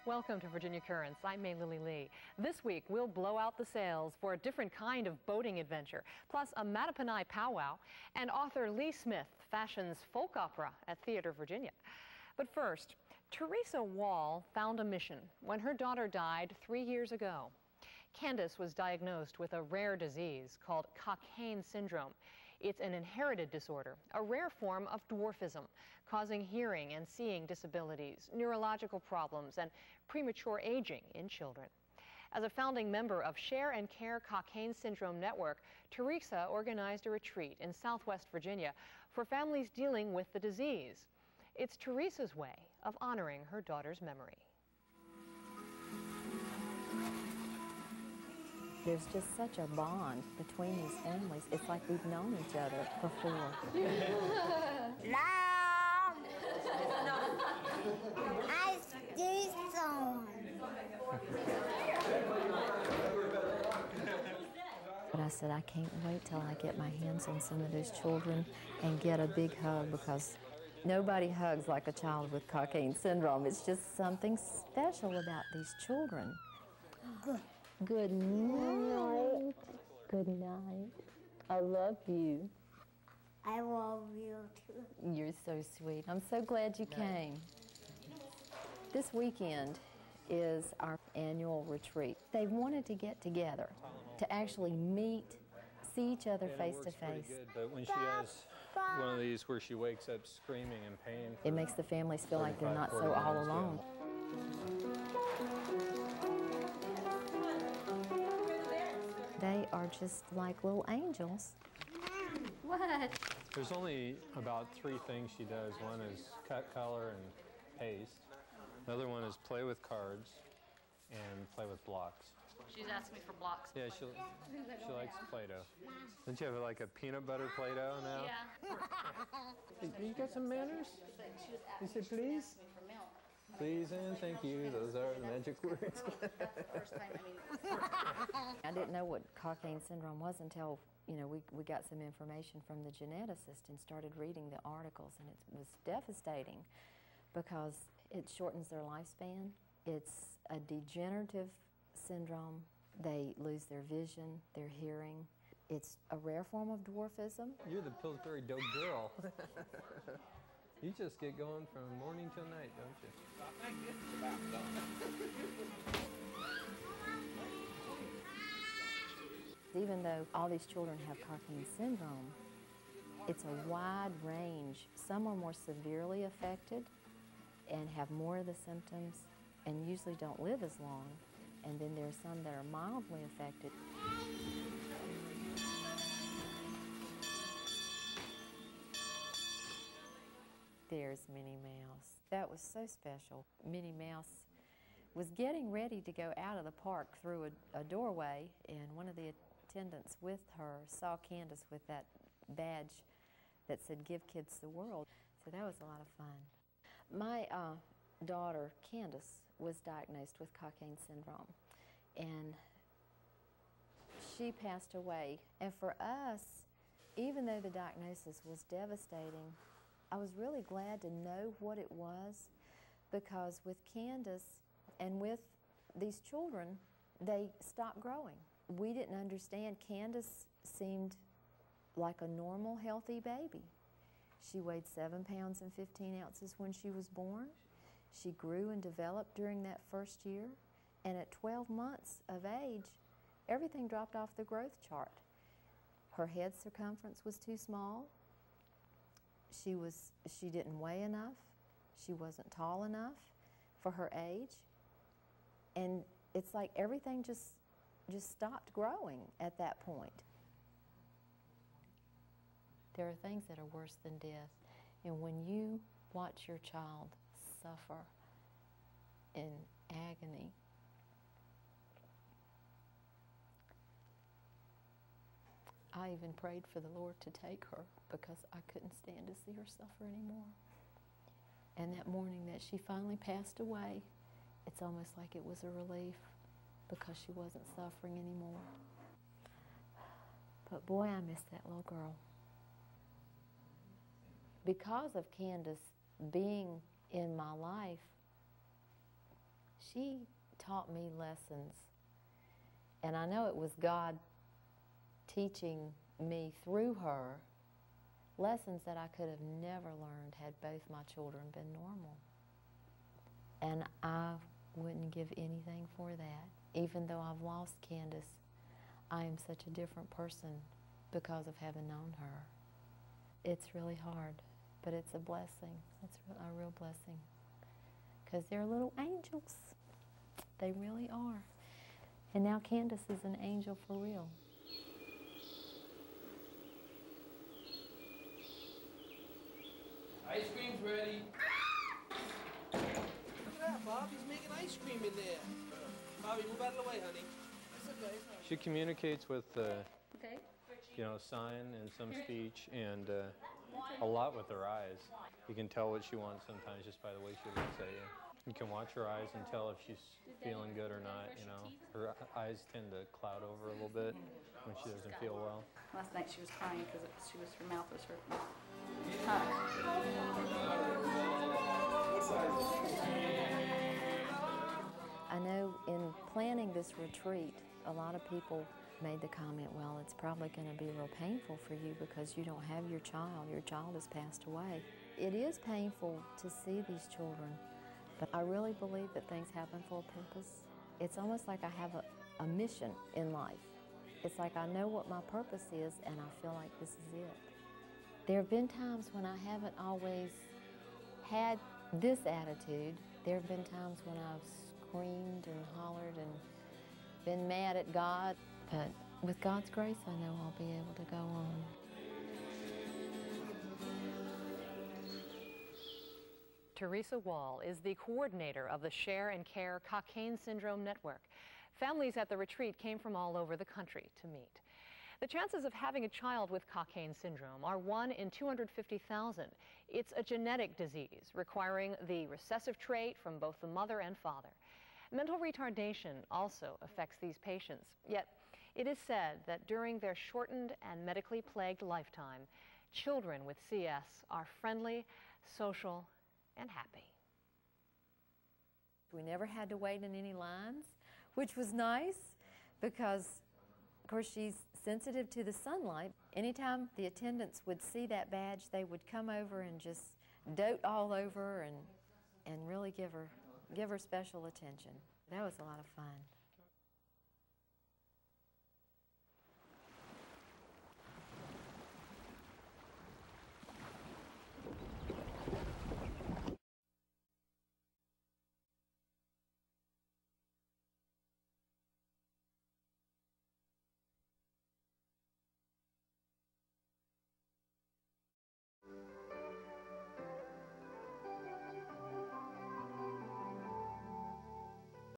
Welcome to Virginia Currents. I'm May Lily Lee. This week, we'll blow out the sails for a different kind of boating adventure, plus a Mattaponi powwow, and author Lee Smith fashions folk opera at Theater Virginia. But first, Teresa Wall found a mission when her daughter died 3 years ago. Candace was diagnosed with a rare disease called Cockayne syndrome. It's an inherited disorder, a rare form of dwarfism, causing hearing and seeing disabilities, neurological problems, and premature aging in children. As a founding member of Share and Care Cockayne Syndrome Network, Teresa organized a retreat in Southwest Virginia for families dealing with the disease. It's Teresa's way of honoring her daughter's memory. There's just such a bond between these families. It's like we've known each other before. Mom! I do some. But I said, I can't wait till I get my hands on some of those children and get a big hug, because nobody hugs like a child with Cockayne syndrome. It's just something special about these children. Good. Good night. Good night. I love you. I love you too. You're so sweet. I'm so glad you came. This weekend is our annual retreat. They wanted to get together, to actually meet, see each other face to face. Good, but when she has one of these where she wakes up screaming in pain, It makes the families feel like they're not so all alone. They are just like little angels. What? there's only about 3 things she does. One is cut color and paste. Another one is play with cards and play with blocks. She's asking me for blocks. Yeah, she likes Play-Doh. Don't you have like a peanut butter Play-Doh now? Yeah. You got some manners? You say please? Please and thank you. Those are the magic words. I didn't know what Cockayne syndrome was until, we got some information from the geneticist and started reading the articles, and it was devastating because it shortens their lifespan. It's a degenerative syndrome. They lose their vision, their hearing. It's a rare form of dwarfism. You're the Pillsbury Dope girl. You just get going from morning till night, don't you? Even though all these children have Cockayne syndrome, it's a wide range. Some are more severely affected and have more of the symptoms and usually don't live as long. And then there are some that are mildly affected. There's Minnie Mouse. That was so special. Minnie Mouse was getting ready to go out of the park through a doorway, and one of the attendants with her saw Candace with that badge that said, "Give kids the world." So that was a lot of fun. My daughter, Candace, was diagnosed with Cockayne syndrome, and she passed away. And for us, even though the diagnosis was devastating, I was really glad to know what it was, because with Candace and with these children, they stopped growing. We didn't understand. Candace seemed like a normal, healthy baby. She weighed 7 pounds and 15 ounces when she was born. She grew and developed during that first year, and at 12 months of age, everything dropped off the growth chart. Her head circumference was too small. She didn't weigh enough. She wasn't tall enough for her age. And it's like everything just stopped growing at that point. There are things that are worse than death. And when you watch your child suffer in agony, I even prayed for the Lord to take her because I couldn't stand to see her suffer anymore. And that morning that she finally passed away, it's almost like it was a relief because she wasn't suffering anymore. But boy, I miss that little girl. Because of Candace being in my life, She taught me lessons, and I know it was God teaching me through her lessons that I could have never learned had both my children been normal. And I wouldn't give anything for that. Even though I've lost Candace, I am such a different person because of having known her. It's really hard, but it's a blessing. It's a real blessing. Because they're little angels. They really are. And now Candace is an angel for real. Ice cream's ready. Look at that, Bob. He's making ice cream in there. Bobby, move out of the way, honey. That's okay. She communicates with, you know, sign and some speech, and a lot with her eyes. You can tell what she wants sometimes just by the way she looks at you. You can watch her eyes and tell if she's feeling good or not, you know. Her eyes tend to cloud over a little bit when she doesn't feel well. Last night she was crying because her mouth was hurting. I know in planning this retreat, a lot of people made the comment, well, it's probably going to be real painful for you because you don't have your child. Your child has passed away. It is painful to see these children, but I really believe that things happen for a purpose. It's almost like I have a mission in life. It's like I know what my purpose is, and I feel like this is it. There have been times when I haven't always had this attitude. There have been times when I've screamed and hollered and been mad at God, but with God's grace, I know I'll be able to go on. Teresa Wall is the coordinator of the Share and Care Cockayne Syndrome Network. Families at the retreat came from all over the country to meet. The chances of having a child with Cockayne syndrome are 1 in 250,000. It's a genetic disease requiring the recessive trait from both the mother and father. Mental retardation also affects these patients, yet it is said that during their shortened and medically plagued lifetime, children with CS are friendly, social, and happy. We never had to wait in any lines, which was nice because, of course, she's sensitive to the sunlight. Anytime the attendants would see that badge, they would come over and just dote all over and really give her special attention. That was a lot of fun.